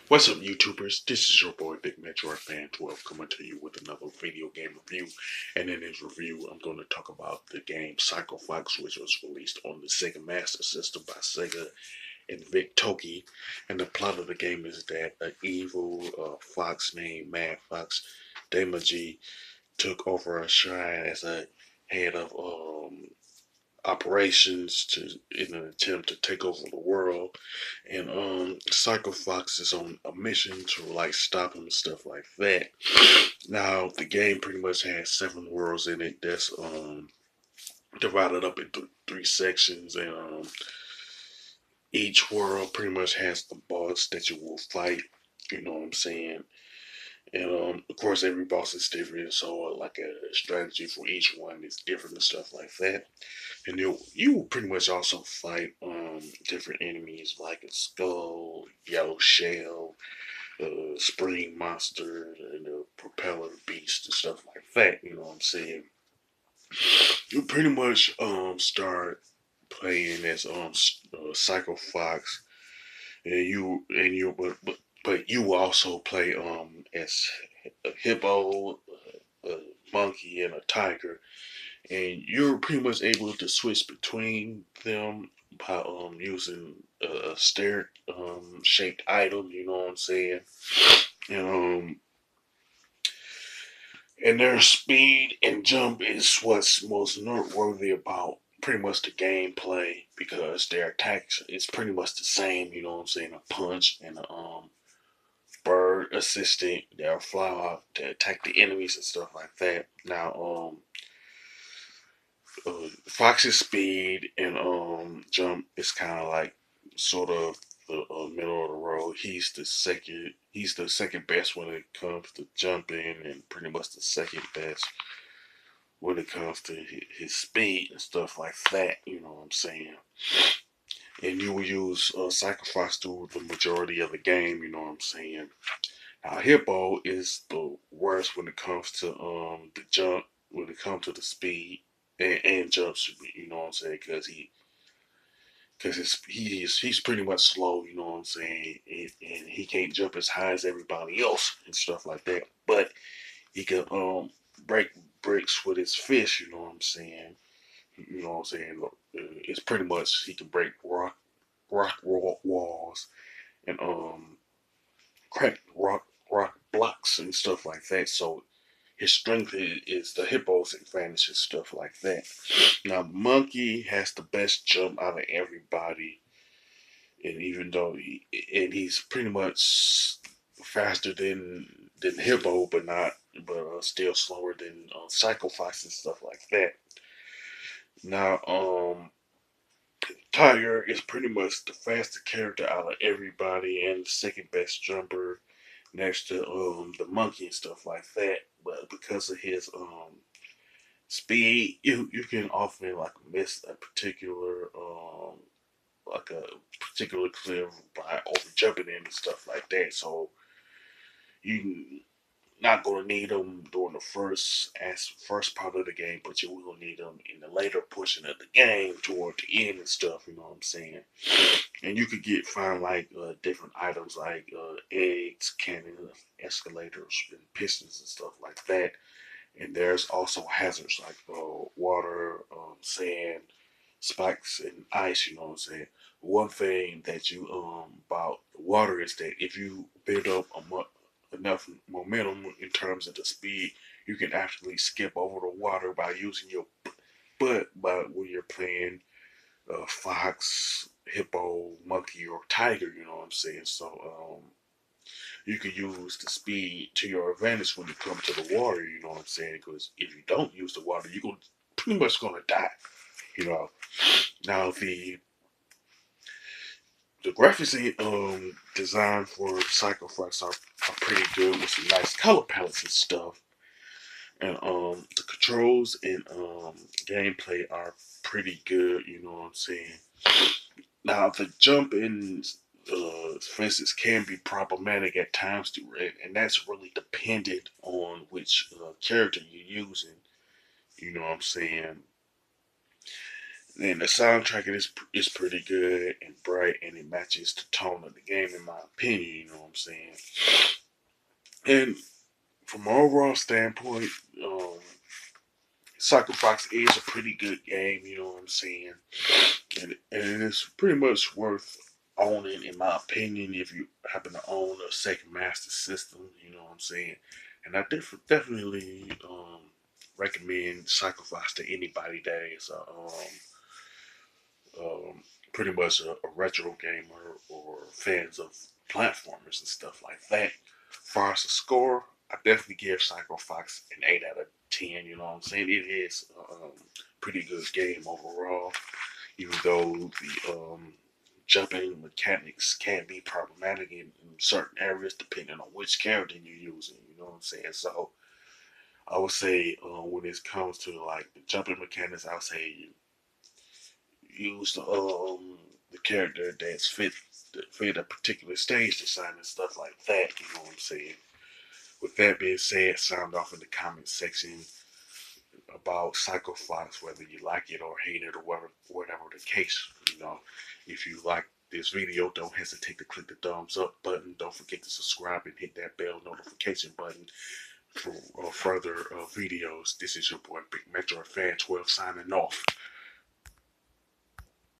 What's up, YouTubers? This is your boy Big Metroid Fan 12 coming to you with another video game review. And in this review, I'm going to talk about the game Psycho Fox, which was released on the Sega Master System by Sega and Vic Tokai. And the plot of the game is that an evil fox named Mad Fox Damaji took over a shrine as a head of operations to in an attempt to take over the world, and Psycho Fox is on a mission to like stop him and stuff like that. Now the game pretty much has 7 worlds in it that's divided up into three sections, and each world pretty much has the boss that you will fight. You know what I'm saying? And of course, every boss is different, so like a strategy for each one is different and stuff like that. And you will pretty much also fight different enemies like a skull, yellow shell, spring monster, and a propeller beast and stuff like that. You know what I'm saying? You pretty much start playing as Psycho Fox, and but you also play as a hippo, a monkey, and a tiger, and you're pretty much able to switch between them by using a stair shaped item. You know what I'm saying? And and their speed and jump is what's most noteworthy about pretty much the gameplay, because their attacks is pretty much the same. You know what I'm saying? A punch and a bird assistant. They'll fly out to attack the enemies and stuff like that. Now Fox's speed and jump is kind of like sort of the middle of the road. He's the second. He's the second best when it comes to jumping, and pretty much the second best when it comes to his speed and stuff like that. You know what I'm saying? And you will use Sacrifice through the majority of the game. You know what I'm saying? Now Hippo is the worst when it comes to the jump. When it comes to the speed and jumps, you know what I'm saying? Because he's pretty much slow, you know what I'm saying, and he can't jump as high as everybody else and stuff like that. But he can break bricks with his fist, you know what I'm saying. You know what I'm saying. It's pretty much he can break rock walls and crack rock blocks and stuff like that. So his strength is the hippo's advantage and stuff like that. Now, Monkey has the best jump out of everybody, and even though he's pretty much faster than Hippo, but not but still slower than Psycho Fox and stuff like that. Now, Tiger is pretty much the fastest character out of everybody and the second best jumper next to the monkey and stuff like that. But because of his speed, you can often like miss a particular like a particular cliff by over jumping in and stuff like that. So you not gonna need them during the first part of the game, but you will need them in the later portion of the game toward the end and stuff. You know what I'm saying? And you could find like different items like eggs, cannons, escalators, and pistons and stuff like that. And there's also hazards like water, sand, spikes, and ice. You know what I'm saying? One thing that you about water is that if you build up enough momentum in terms of the speed, you can actually skip over the water by using your butt. But when you're playing fox, hippo, monkey, or tiger, you know what I'm saying? So you can use the speed to your advantage when you come to the water. You know what I'm saying? Because if you don't use the water, you're pretty much gonna die. You know. Now the graphics design for Psycho Fox are pretty good with some nice color palettes and stuff. And the controls and gameplay are pretty good, you know what I'm saying. Now the jumping fences can be problematic at times to read, and that's really dependent on which character you're using. You know what I'm saying? And the soundtrack is pretty good and bright, and it matches the tone of the game, in my opinion. You know what I'm saying? And from an overall standpoint, um, Psycho Fox is a pretty good game. You know what I'm saying? And it's pretty much worth owning, in my opinion, if you happen to own a Sega Master System. You know what I'm saying? And I definitely recommend Psycho Fox to anybody that is um, pretty much a retro gamer or fans of platformers and stuff like that. As far as the score, I definitely give Psycho Fox an 8 out of 10. You know what I'm saying? It is a pretty good game overall, even though the jumping mechanics can be problematic in certain areas depending on which character you're using. You know what I'm saying? So I would say when it comes to like the jumping mechanics, I would say use the character that's fit a particular stage design and stuff like that. You know what I'm saying? With that being said, sound off in the comment section about Psycho Fox, whether you like it or hate it or whatever the case. You know, if you like this video, don't hesitate to click the thumbs up button. Don't forget to subscribe and hit that bell notification button for further videos. This is your boy Big Metro Fan 12 signing off.